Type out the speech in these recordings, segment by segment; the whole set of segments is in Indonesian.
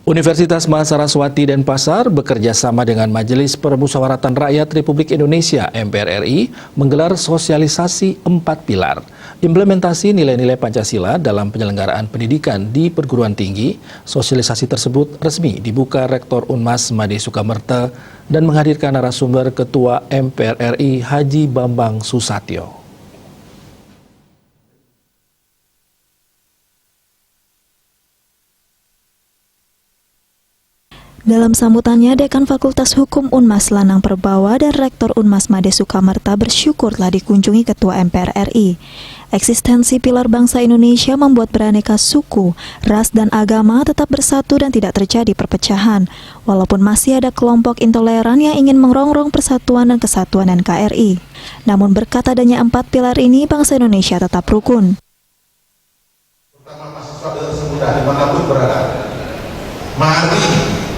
Universitas Mahasaraswati Denpasar bekerja sama dengan Majelis Permusyawaratan Rakyat Republik Indonesia (MPR RI) menggelar sosialisasi 4 pilar. Implementasi nilai-nilai Pancasila dalam penyelenggaraan pendidikan di perguruan tinggi. Sosialisasi tersebut resmi dibuka Rektor Unmas Made Sukamerta dan menghadirkan narasumber Ketua MPR RI Haji Bambang Susatyo. Dalam sambutannya, Dekan Fakultas Hukum Unmas Lanang Perbawa dan Rektor Unmas Made Sukamerta bersyukur telah dikunjungi Ketua MPR RI. Eksistensi pilar bangsa Indonesia membuat beraneka suku, ras, dan agama tetap bersatu dan tidak terjadi perpecahan, walaupun masih ada kelompok intoleran yang ingin merongrong persatuan dan kesatuan NKRI. Namun berkat adanya 4 pilar ini, bangsa Indonesia tetap rukun. Terutama mahasiswa tersebut dimanapun berada, mari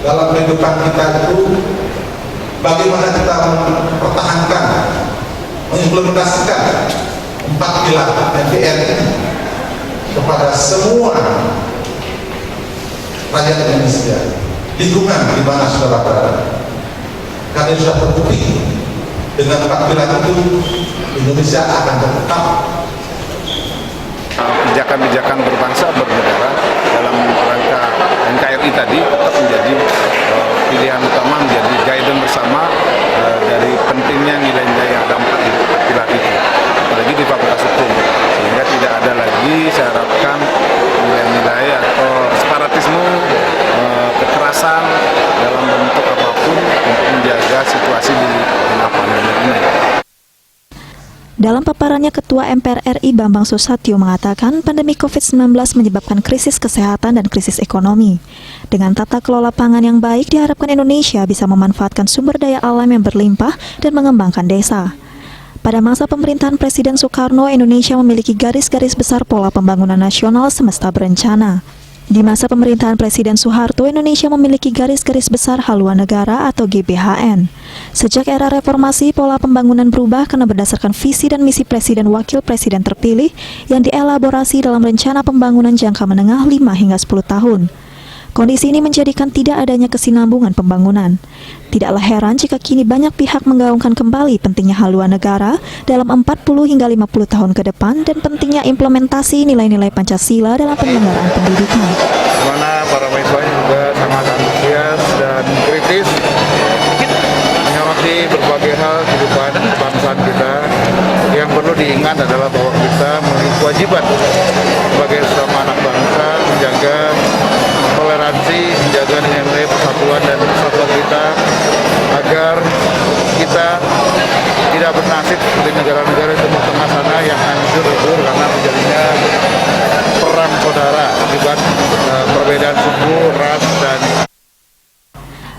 dalam kehidupan kita itu bagaimana kita mempertahankan, mengimplementasikan 4 pilar MPR ini kepada semua rakyat Indonesia, lingkungan di mana saudara berada. Karena sudah terbukti dengan 4 pilar itu Indonesia akan tetap kebijakan-kebijakan berbangsa bernegara dalam rangka NKRI tadi tetap menjadi pilihan utama, menjadi guidance bersama dari pentingnya nilai-nilai yang ada 4 pilar itu, apalagi di Fakultas Hukum, sehingga tidak ada lagi saya harapkan nilai-nilai atau separatisme, kekerasan dalam bentuk apapun untuk menjaga situasi di tengah pandemi ini. Dalam paparannya, Ketua MPR RI Bambang Susatyo mengatakan pandemi COVID-19 menyebabkan krisis kesehatan dan krisis ekonomi. Dengan tata kelola pangan yang baik, diharapkan Indonesia bisa memanfaatkan sumber daya alam yang berlimpah dan mengembangkan desa. Pada masa pemerintahan Presiden Soekarno, Indonesia memiliki garis-garis besar pola pembangunan nasional semesta berencana. Di masa pemerintahan Presiden Soeharto, Indonesia memiliki garis-garis besar haluan negara atau GBHN. Sejak era reformasi, pola pembangunan berubah karena berdasarkan visi dan misi Presiden Wakil Presiden terpilih yang dielaborasi dalam rencana pembangunan jangka menengah 5 hingga 10 tahun. Kondisi ini menjadikan tidak adanya kesinambungan pembangunan. Tidaklah heran jika kini banyak pihak menggaungkan kembali pentingnya haluan negara dalam 40 hingga 50 tahun ke depan dan pentingnya implementasi nilai-nilai Pancasila dalam penyelenggaraan pendidikan. Mana para mahasiswa juga sangat antusias dan kritis menyoroti berbagai hal kehidupan kebangsaan kita. Yang perlu diingat adalah bahwa kita memiliki kewajiban sebagai sesama anak bangsa menjaga toleransi, menjaga nilai-nilai persatuan dan kesatuan kita agar kita tidak bernasib seperti negara-negara di Timur Tengah sana yang hancur lebur karena terjadinya perang saudara akibat perbedaan suku, ras, dan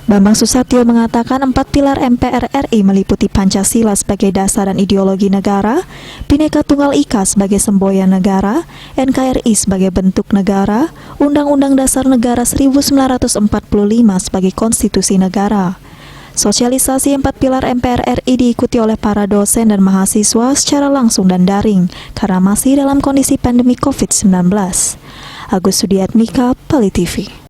Bambang Susatyo mengatakan 4 pilar MPR RI meliputi Pancasila sebagai dasar dan ideologi negara, Bhinneka Tunggal Ika sebagai semboyan negara, NKRI sebagai bentuk negara, Undang-Undang Dasar Negara 1945 sebagai konstitusi negara. Sosialisasi 4 pilar MPR RI diikuti oleh para dosen dan mahasiswa secara langsung dan daring karena masih dalam kondisi pandemi COVID-19. Agus Sudiatmika, Pali TV.